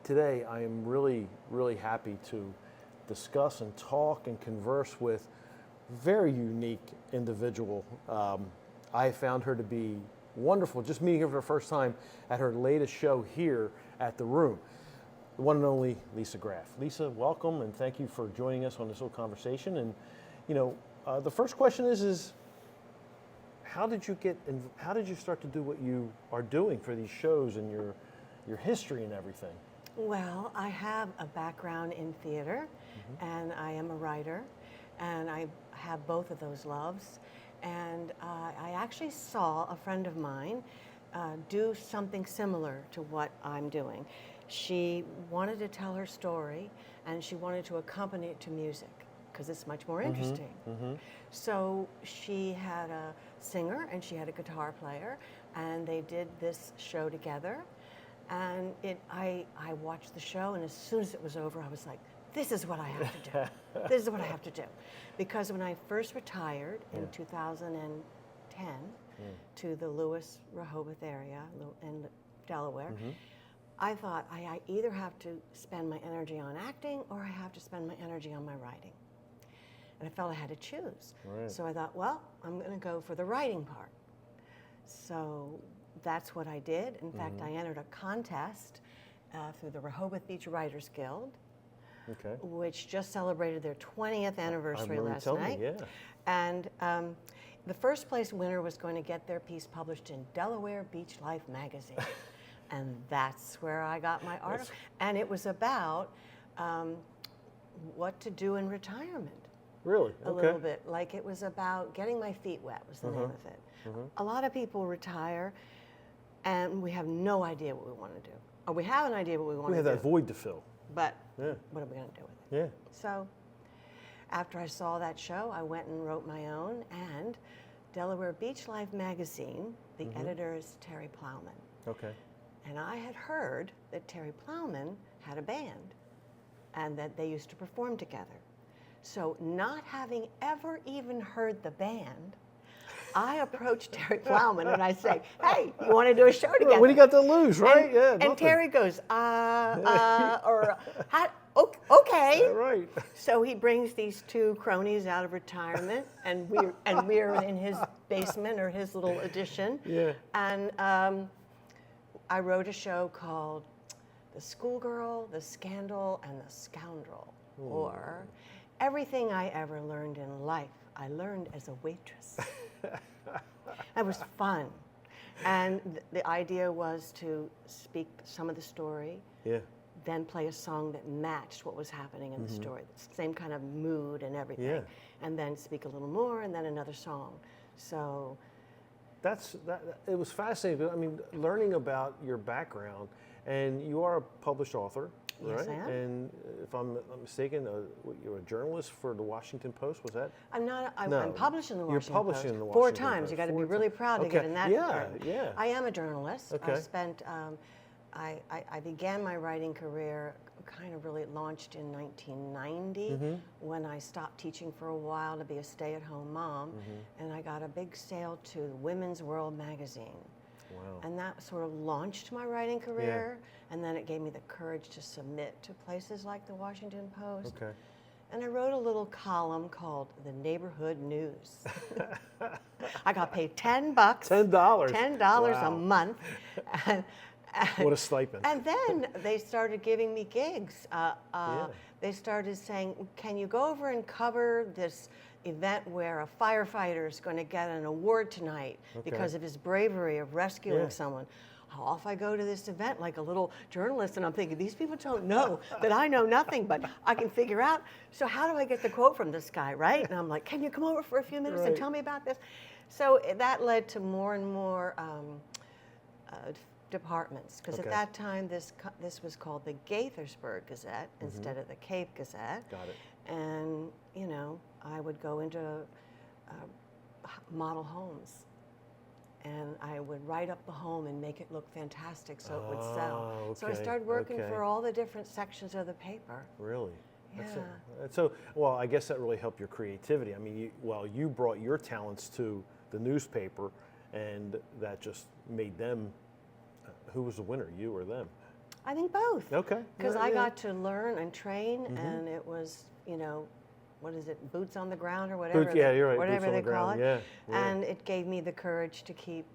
today I am really, really happy to discuss and talk and converse with a very unique individual. I found her to be wonderful, just meeting her for the first time at her latest show here at The Room. The one and only Lisa Graff. Lisa, welcome, and thank you for joining us on this little conversation. And, the first question is how did you start to do what you are doing for these shows and your history and everything? Well, I have a background in theater, and I am a writer, and I have both of those loves. And I actually saw a friend of mine do something similar to what I'm doing. She wanted to tell her story, and she wanted to accompany it to music because it's much more interesting. So she had a singer and she had a guitar player, and they did this show together. And I watched the show, and as soon as it was over, I was like, this is what I have to do. This is what I have to do. Because when I first retired in 2010 to the Lewis, Rehoboth area in Delaware, I thought I either have to spend my energy on acting or I have to spend my energy on my writing. And I felt I had to choose. Right. So I thought, well, I'm going to go for the writing part. So that's what I did. In fact, I entered a contest through the Rehoboth Beach Writers Guild, which just celebrated their 20th anniversary last night. And the first place winner was going to get their piece published in Delaware Beach Life magazine. And that's where I got my article. And it was about what to do in retirement. Really? A little bit. Like it was about getting my feet wet was the name of it. A lot of people retire and we have no idea what we want to do. Or we have an idea what we want to do. We have that void to fill. But what are we going to do with it? Yeah. So after I saw that show, I went and wrote my own, and Delaware Beach Life magazine, the editor is Terry Plowman. Okay. And I had heard that Terry Plowman had a band and that they used to perform together. So not having ever even heard the band, I approached Terry Plowman and I say, hey, you want to do a show together? What do you got to lose, right? And Terry goes, okay. Right. So he brings these two cronies out of retirement, and we're in his basement or his little addition. Yeah. And I wrote a show called The Schoolgirl, The Scandal, and The Scoundrel, or Everything I Ever Learned in Life, I Learned as a Waitress. That was fun. And the idea was to speak some of the story, then play a song that matched what was happening in the story, the same kind of mood and everything, and then speak a little more, and then another song. So it was fascinating. I mean, learning about your background, and you are a published author, right? Yes, I am. And if I'm not mistaken, you're a journalist for the Washington Post. Was that? I'm not. I'm No. published in the Washington You're published Post. in the Four Washington times. Post. You got to be 4 really times. proud to get in that. Yeah. I am a journalist. Okay. I spent. I began my writing career. Kind of really launched in 1990 when I stopped teaching for a while to be a stay-at-home mom, and I got a big sale to Women's World magazine. Wow. And that sort of launched my writing career, and then it gave me the courage to submit to places like the Washington Post. Okay. And I wrote a little column called The Neighborhood News. I got paid $10. $10. $10 a Wow. month. What a stipend. And then they started giving me gigs. They started saying, can you go over and cover this event where a firefighter is going to get an award tonight because of his bravery of rescuing someone? Off I go to this event like a little journalist, and I'm thinking, these people don't know that I know nothing, but I can figure out. So how do I get the quote from this guy, right? And I'm like, can you come over for a few minutes and tell me about this? So that led to more and more departments, because at that time this was called the Gaithersburg Gazette instead of the Cape Gazette. Got it. And I would go into model homes, and I would write up the home and make it look fantastic so it would sell. So I started working for all the different sections of the paper. Really? Yeah. So, well, I guess that really helped your creativity. I mean, you brought your talents to the newspaper, and that just made them. Who was the winner, you or them? I think both. Okay. Because Yeah, I yeah. got to learn and train, and it was, what is it, boots on the ground or whatever? Yeah, you're right. Whatever Boots on they the call ground. it. Yeah, yeah. And it gave me the courage to keep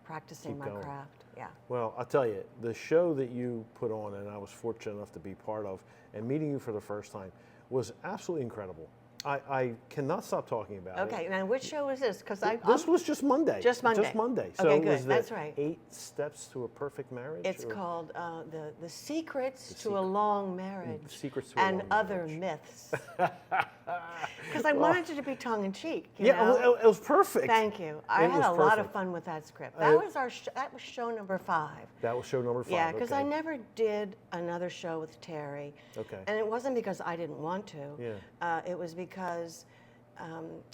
practicing Keep my going. craft. Yeah. Well, I'll tell you, the show that you put on, and I was fortunate enough to be part of, and meeting you for the first time, was absolutely incredible. I cannot stop talking about it. Okay, now which show is this? Because This was just Monday. Just Monday. Just Monday. So Okay, it was good. the That's right. 8 Steps to a Perfect Marriage? It's or called the Secrets to a Long Marriage Secrets to a and Long Other Marriage. Myths. Because I wanted it to be tongue in cheek. It was perfect. Thank you. I It had was a lot of perfect. fun with that script. That was that was show number 5. That was show number 5. Yeah, because okay. I never did another show with Terry. Okay. And it wasn't because I didn't want to. Yeah. It was because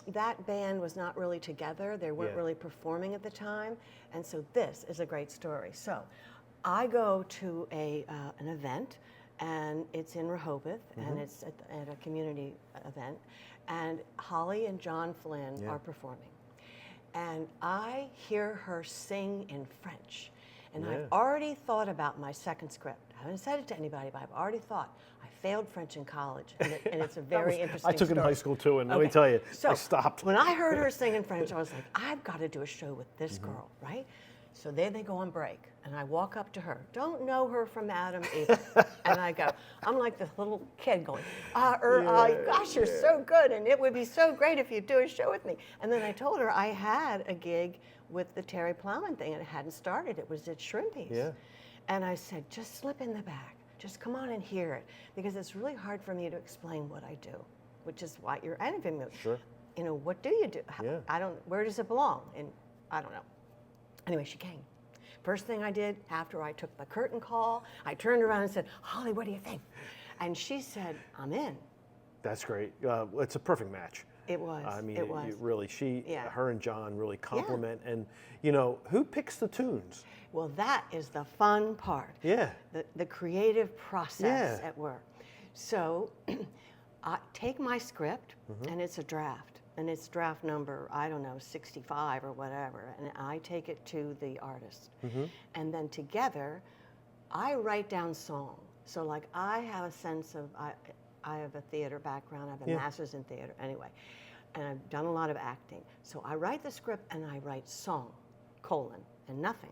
that band was not really together. They weren't Yeah. really performing at the time. And so this is a great story. So I go to an event, and it's in Rehoboth, and it's at a community event. And Holly and John Flynn are performing. And I hear her sing in French. And I've already thought about my second script. I haven't said it to anybody, but I've already thought. I failed French in college, and it's a very interesting I took it in story. high school too, and let me tell you, So I stopped. when I heard her sing in French, I was like, I've got to do a show with this girl, right? So then they go on break, and I walk up to her. Don't know her from Adam either. And I go, I'm like this little kid going, gosh, you're so good, and it would be so great if you'd do a show with me. And then I told her I had a gig with the Terry Plowman thing, and it hadn't started. It was at Shrimpies. Yeah. And I said, just slip in the back. Just come on and hear it, because it's really hard for me to explain what I do, which is why you're interviewing me. Sure. What do you do? Yeah. Where does it belong? And I don't know. Anyway, she came. First thing I did after I took the curtain call, I turned around and said, Holly, what do you think? And she said, I'm in. That's great. It's a perfect match. It was. I mean, it was. really, Yeah. her and John really complement. And, who picks the tunes? Well, that is the fun part. Yeah. The creative process Yeah. at work. So I take my script, and it's a draft. And it's draft number, 65 or whatever. And I take it to the artist. And then together, I write down song. So like I have a sense of, I have a theater background. I have a master's in theater anyway. And I've done a lot of acting. So I write the script and I write song, and nothing.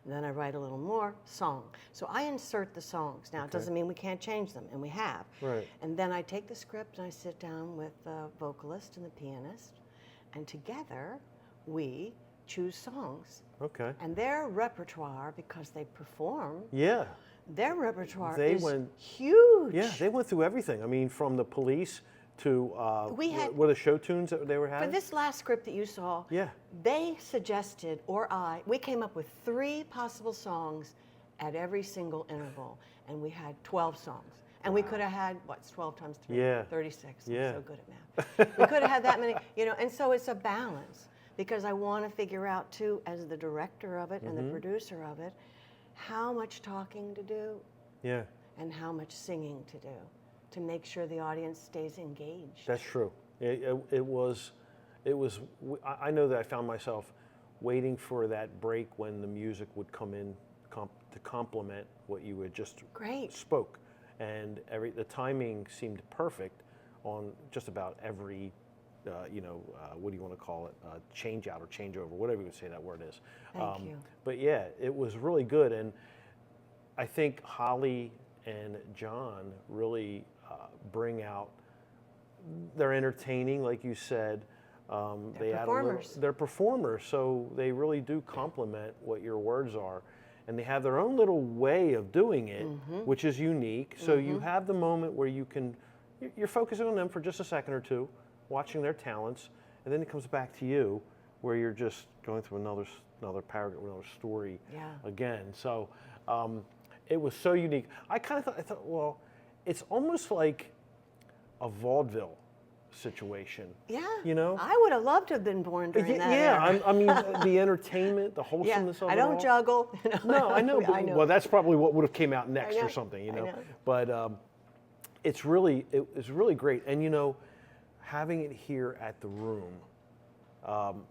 And then I write a little more, song. So I insert the songs. Now, it doesn't mean we can't change them, and we have. Right. And then I take the script and I sit down with the vocalist and the pianist, and together we choose songs. Okay. And their repertoire, because they perform, Yeah. their repertoire They is went- huge. Yeah, they went through everything. I mean, from the Police to We had- what are the show tunes that they were For having? this last script that you saw, Yeah. they suggested, we came up with 3 possible songs at every single interval, and we had 12 songs. And we could have had, what's 12 times 3? Yeah. 36. Yeah. I'm so good at math. We could have had that many, and so it's a balance, because I want to figure out, too, as the director of it and the producer of it, how much talking to do Yeah. and how much singing to do to make sure the audience stays engaged. That's true. It was. I know that I found myself waiting for that break when the music would come in to complement what you had just spoke, and the timing seemed perfect on just about every. What do you want to call it? Change out or changeover, whatever you would say that word is. Thank you. But yeah, it was really good, and I think Holly and John really bring out. They're entertaining, like you said. They add performers. they're performers, so they really do complement what your words are, and they have their own little way of doing it, which is unique. So you have the moment where you're focusing on them for just a second or two, watching their talents, and then it comes back to you, where you're just going through another paragraph, another story again. So it was so unique. I thought, well, it's almost like a vaudeville situation. Yeah. I would have loved to have been born during that Yeah, era. I mean, the entertainment, the wholesomeness of it I don't all. juggle. No, I know. I know. Well, that's probably what would have came out next know, or something, I know. But it's really great, and having it here at the Room. For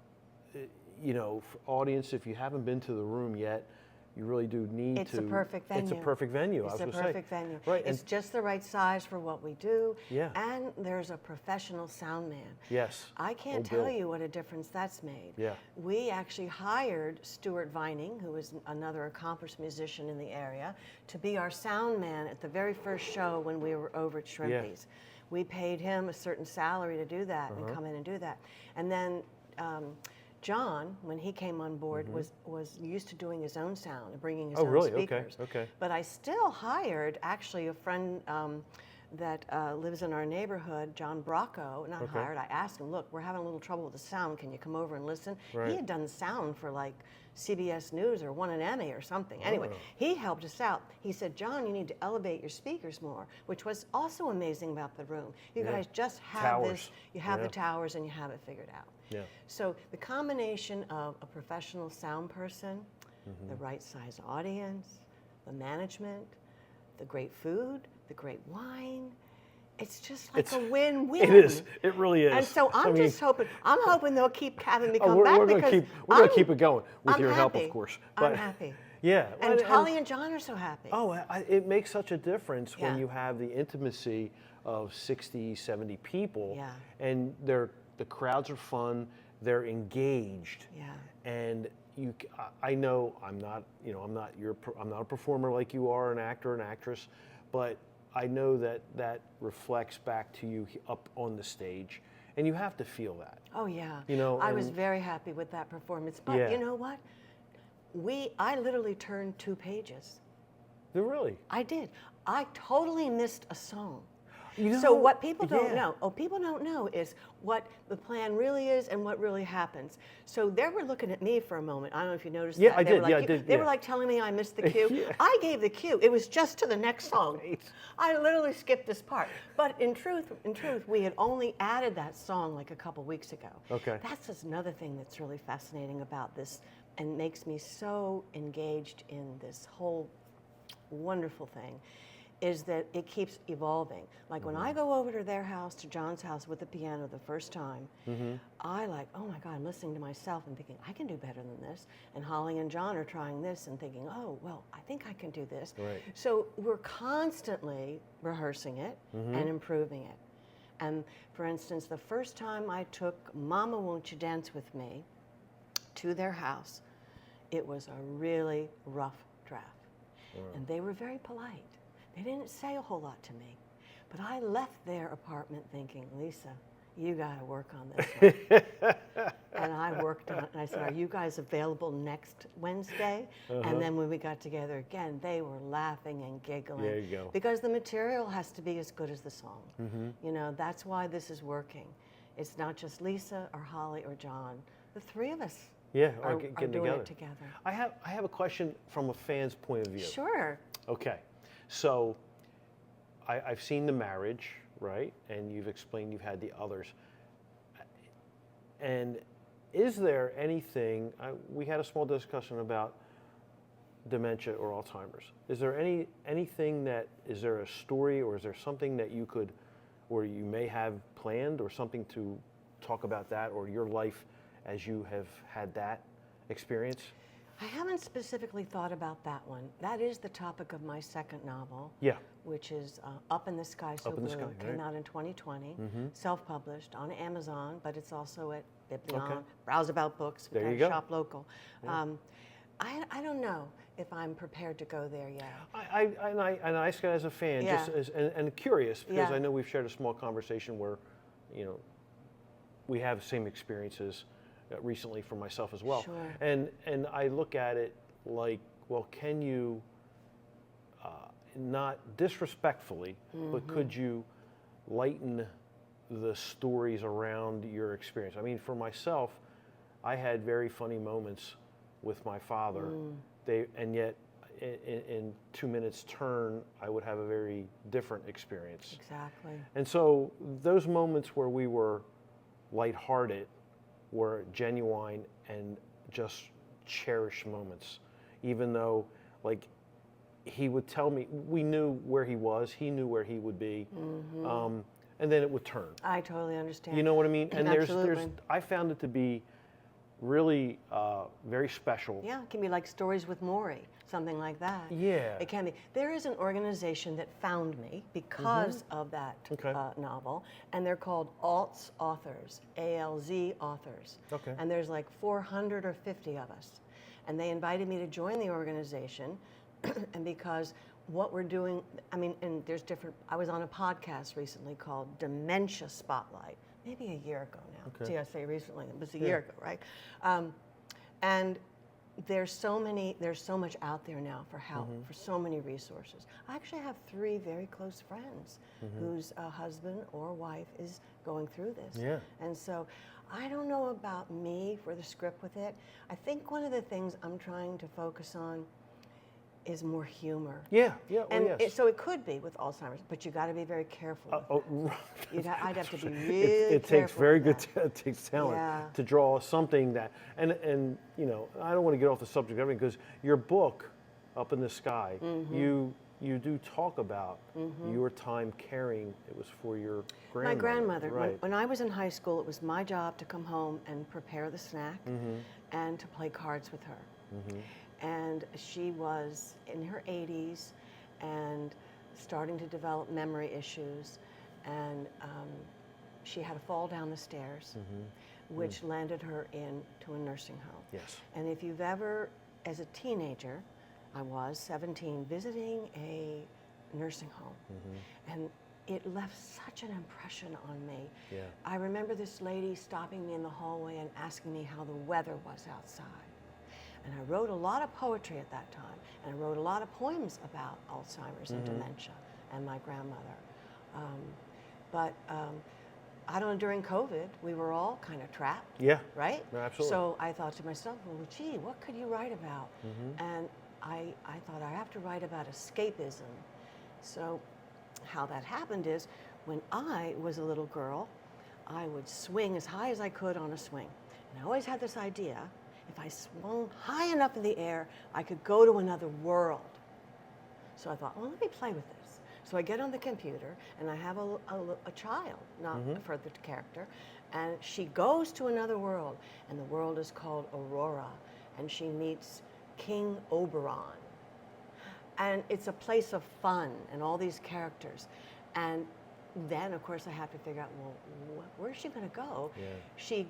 audience, if you haven't been to the Room yet, you really do need It's to. a perfect venue. It's a perfect venue. It's I a was going to say. perfect venue. Right. It's just the right size for what we do. Yeah. And there's a professional sound man. Yes. I can't Bill. tell you what a difference that's made. Yeah. We actually hired Stuart Vining, who is another accomplished musician in the area, to be our sound man at the very first show when we were over at Shrimpy's. We paid him a certain salary to do that and come in and do that. And then John, when he came on board, was used to doing his own sound and bringing his own speakers. Okay. But I still hired actually a friend that lives in our neighborhood, John Bracco, not hired. I asked him, look, we're having a little trouble with the sound. Can you come over and listen? Right. He had done sound for like CBS News or won an Emmy or something. Anyway, he helped us out. He said, John, you need to elevate your speakers more, which was also amazing about the room. You guys just have this, you have the towers and you have it figured out. Yeah. So the combination of a professional sound person, the right size audience, the management, the great food, the great wine, it's just like a win-win. It is. It really is. And so I'm hoping they'll keep having me come we're back gonna because we're going to keep it going with I'm your help, happy. of course. I'm happy. Yeah. And Holly and John are so happy. Oh, it makes such a difference when Yeah. you have the intimacy of 60, 70 people, Yeah. and the crowds are fun, they're engaged, Yeah. and I know I'm not a performer like you are, an actor, an actress, but I know that reflects back to you up on the stage, and you have to feel that. Oh yeah. You know, I was very happy with that performance. But Yeah. you know what? I literally turned 2 pages. Really? I did. I totally missed a song. You So know, what people don't yeah. know, people don't know is what the plan really is and what really happens. So they were looking at me for a moment. I don't know if you noticed Yeah, that. I They were did. like, Yeah, I did. They were Yeah. like telling me I missed the cue. Yeah. I gave the cue. It was just to the next song. Right. I literally skipped this part. But in truth, we had only added that song like a couple weeks ago. Okay. That's just another thing that's really fascinating about this and makes me so engaged in this whole wonderful thing is that it keeps evolving. Like when I go over to their house, to John's house with the piano the first time, I like, oh my God, I'm listening to myself and thinking, I can do better than this. And Holly and John are trying this and thinking, oh, well, I think I can do this. Right. So we're constantly rehearsing it and improving it. And for instance, the first time I took Mama Won't You Dance With Me to their house, it was a really rough draft. And they were very polite. They didn't say a whole lot to me, but I left their apartment thinking, Lisa, you got to work on this one. And I worked on it, and I said, are you guys available next Wednesday? And then when we got together again, they were laughing and giggling. There you go. Because the material has to be as good as the song. You know, that's why this is working. It's not just Lisa or Holly or John. The 3 of us are getting doing together. it together. I have a question from a fan's point of view. Sure. Okay, so I've seen the marriage, right? And you've explained you've had the others. And is there anything, we had a small discussion about dementia or Alzheimer's. Is there anything is there a story or is there something that you could, or you may have planned or something to talk about that or your life as you have had that experience? I haven't specifically thought about that one. That is the topic of my second novel, Yeah. which is Up in the Sky So Up in the Blue. Sky, It came right. out in 2020, self-published on Amazon, but it's also at Biblion, Okay. Browse About Books, There you kind go. of shop local. I don't know if I'm prepared to go there yet. I ask it as a fan, Yeah. just and curious, because Yeah. I know we've shared a small conversation where, you know, we have the same experiences recently for myself as well. Sure. And I look at it like, well, can you, not disrespectfully, but could you lighten the stories around your experience? I mean, for myself, I had very funny moments with my father. And yet in 2 minutes turn, I would have a very different experience. Exactly. And so those moments where we were lighthearted were genuine and just cherished moments, even though, like, he would tell me, we knew where he was, he knew where he would be, and then it would turn. I totally understand. You know what I mean? And Absolutely. I found it to be really very special. Yeah, it can be like Stories with Maury. something like that. Yeah. It can be. There is an organization that found me because of that novel, and they're called ALZ Authors, ALZ Authors. Okay. And there's like 400 or 50 of us. And they invited me to join the organization, and because what we're doing, I mean, and there's different, I was on a podcast recently called Dementia Spotlight, maybe a year ago now. Okay. See, I say recently, it was a year ago, right? And there's so much out there now for help, for so many resources. I actually have 3 very close friends whose husband or wife is going through this. Yeah. And so I don't know about me for the script with it. I think one of the things I'm trying to focus on is more humor. Yeah, yeah, And yes. so it could be with Alzheimer's, but you got to be very careful. I'd have to be really it careful. takes very good, with that. it takes talent Yeah. to draw something that, and you know, I don't want to get off the subject of everything, because your book, Up in the Sky, you do talk about your time caring. It was for your grandmother. My grandmother. Right. When I was in high school, it was my job to come home and prepare the snack and to play cards with her. And she was in her 80s and starting to develop memory issues. And she had a fall down the stairs, which landed her into a nursing home. Yes. And if you've ever, as a teenager, I was 17, visiting a nursing home, and it left such an impression on me. Yeah. I remember this lady stopping me in the hallway and asking me how the weather was outside. And I wrote a lot of poetry at that time, and I wrote a lot of poems about Alzheimer's and dementia and my grandmother. I don't know, during COVID, we were all kind of trapped. Yeah. Right? No, absolutely. So I thought to myself, well, gee, what could you write about? And I thought I have to write about escapism. So how that happened is, when I was a little girl, I would swing as high as I could on a swing. And I always had this idea, if I swung high enough in the air, I could go to another world. So I thought, well, let me play with this. So I get on the computer, and I have a child, not a further character, and she goes to another world, and the world is called Aurora, and she meets King Oberon. And it's a place of fun and all these characters. And then, of course, I have to figure out, well, where's she going to go? Yeah.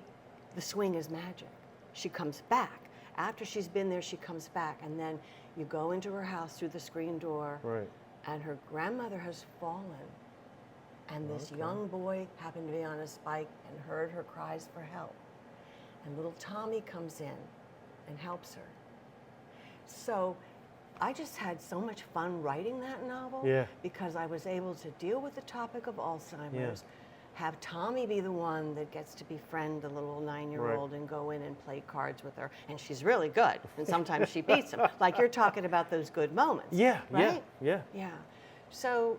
The swing is magic. She comes back. After she's been there, she comes back. And then you go into her house through the screen door, Right. and her grandmother has fallen. And this young boy happened to be on a bike and heard her cries for help. And little Tommy comes in and helps her. So I just had so much fun writing that novel, because I was able to deal with the topic of Alzheimer's, have Tommy be the one that gets to befriend the little 9-year-old and go in and play cards with her. And she's really good. And sometimes she beats him. Like you're talking about those good moments. Yeah, right? yeah. So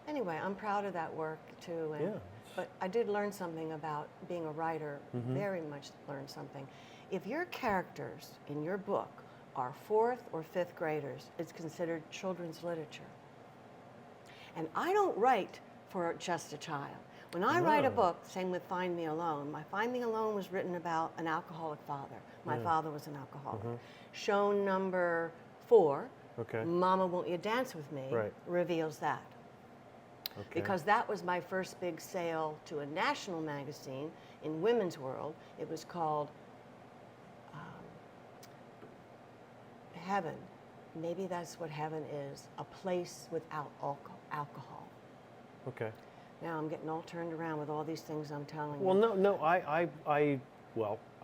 anyway, I'm proud of that work too. And, but I did learn something about being a writer, very much learned something. If your characters in your book are 4th or 5th graders, it's considered children's literature. And I don't write for just a child. When I write a book, same with Find Me Alone, my Find Me Alone was written about an alcoholic father. My father was an alcoholic. Shown number 4, Mama Won't You Dance With Me, reveals that. Because that was my first big sale to a national magazine in women's world. It was called Heaven. Maybe that's what heaven is, a place without alcohol. Okay. Now I'm getting all turned around with all these things I'm telling Well, you. no, I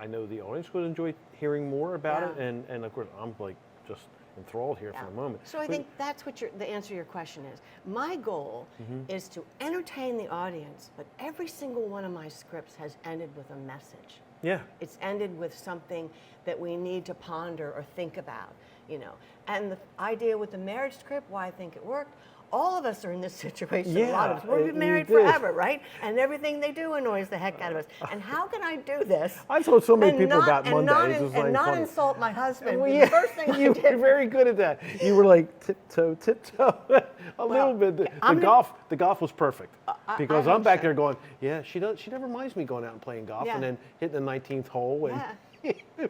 know the audience would enjoy hearing more about it, and of course I'm like just enthralled here for the moment. So I think that's what the answer to your question is. My goal is to entertain the audience, but every single one of my scripts has ended with a message. Yeah. It's ended with something that we need to ponder or think about, you know. And the idea with the marriage script, why I think it worked, all of us are in this situation. A lot of us. We've been married forever, right? And everything they do annoys the heck out of us. And how can I do this? I told so many people about Mondays. And not insult my husband. Well, The first thing you're very good at that. You were like tiptoe, a little bit. The golf was perfect, because I'm back there going, yeah, she never minds me going out and playing golf, and then hitting the 19th hole. And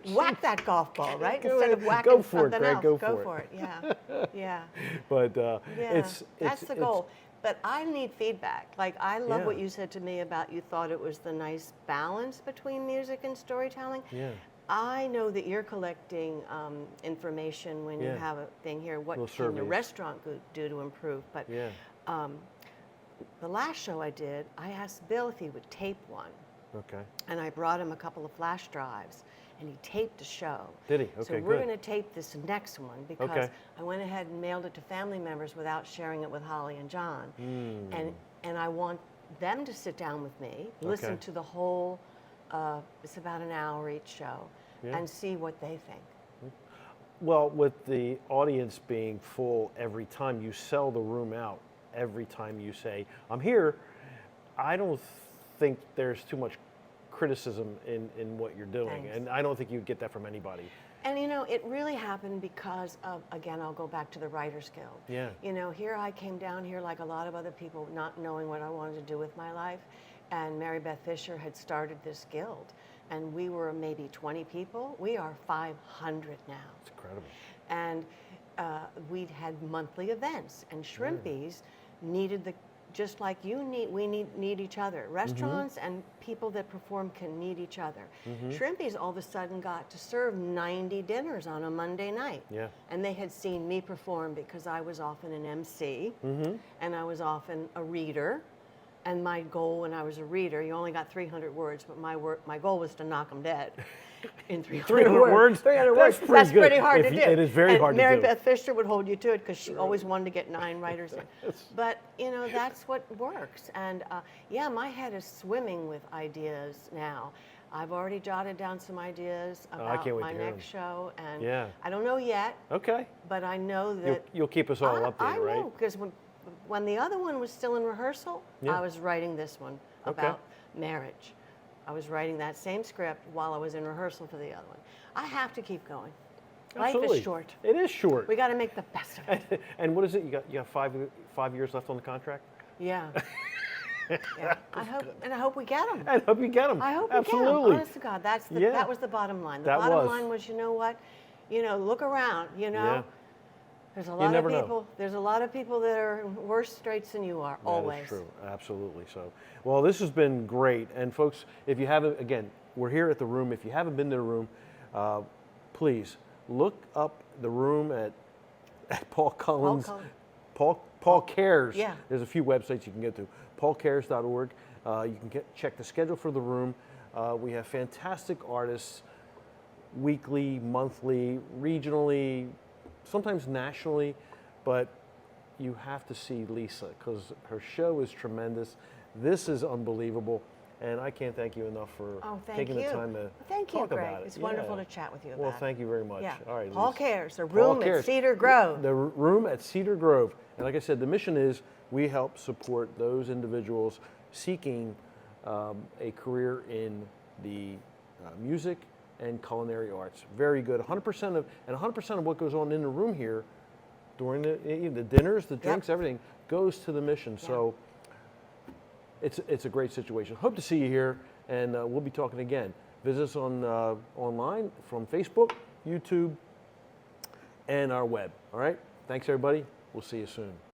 whack that golf ball, right? Go Instead ahead. of whacking Go for it, something Greg, else. go Go for for it. Yeah, yeah. But Yeah, that's the goal. But I need feedback. Like, I love what Yeah. you said to me about you thought it was the nice balance between music and storytelling. Yeah. I know that you're collecting information when you Yeah. have a thing here. What Little can the surveys. restaurant do to improve? But Yeah. the last show I did, I asked Bill if he would tape one. Okay. And I brought him a couple of flash drives, and he taped the show. Did he? So Okay, we're good. going to tape this next one because Okay. I went ahead and mailed it to family members without sharing it with Holly and John. And I want them to sit down with me, listen Okay. to the whole, it's about an hour each show, Yeah. and see what they think. Well, with the audience being full every time, you sell the room out every time you say, I'm here. I don't think there's too much criticism in what you're doing. Thanks. And I don't think you'd get that from anybody. And you know, it really happened because of, again, I'll go back to the Writers Guild. Yeah. You know, here I came down here like a lot of other people, not knowing what I wanted to do with my life. And Mary Beth Fisher had started this guild. And we were maybe 20 people. We are 500 now. It's incredible. And we'd had monthly events. And Shrimpies needed the, just like you need, we need each other. Restaurants and people that perform can need each other. Shrimpies all of a sudden got to serve 90 dinners on a Monday night. Yeah. And they had seen me perform because I was often an MC and I was often a reader. And my goal when I was a reader, you only got 300 words, but my goal was to knock them dead in 300 words. 300 words. That's good. pretty hard to do. It is very hard to do. Mary Beth Fisher would hold you to it because she always wanted to get 9 writers in. But, you know, that's what works. And, yeah, my head is swimming with ideas now. I've already jotted down some ideas about can't wait my to hear next show. And Yeah. I don't know yet, Okay. but I know that You'll keep us all updated, I right? know, because when the other one was still in rehearsal, Yeah. I was writing this one about marriage. I was writing that same script while I was in rehearsal for the other one. I have to keep going. Life Absolutely. is short. It is short. We got to make the best of it. And what is it? You got 5 years left on the contract? Yeah. Yeah. I hope we get them. I hope you get them. I hope we Absolutely. get them. Honest to God, Yeah. that was the bottom line. The That bottom was. line was, you know what? You know, look around. You know, Yeah. there's a lot of never know. people. There's a lot of people that are in worse straits than you are. Always. That is true. Absolutely. So, well, this has been great. And folks, if you haven't, again, we're here at the Room. If you haven't been to the Room, please look up the Room at Paul Cullen's. Paul Cares. Yeah. There's a few websites you can get to. paulcares.org. You can check the schedule for the Room. We have fantastic artists, weekly, monthly, regionally, sometimes nationally, but you have to see Lisa because her show is tremendous. This is unbelievable, and I can't thank you enough for taking the time to talk Greg. about it. It's wonderful to chat with you about Well, it. thank you very much. Yeah. All right, Paul Lisa. Cares, the Paul Room at Cares. Cedar Grove. The Room at Cedar Grove. And like I said, the mission is we help support those individuals seeking a career in the music and culinary arts. Very good. 100% of what goes on in the room here during the dinners, the drinks, everything goes to the mission. Yeah. So it's a great situation. Hope to see you here, and we'll be talking again. Visit us on online from Facebook, YouTube, and our web. All right? Thanks, everybody. We'll see you soon.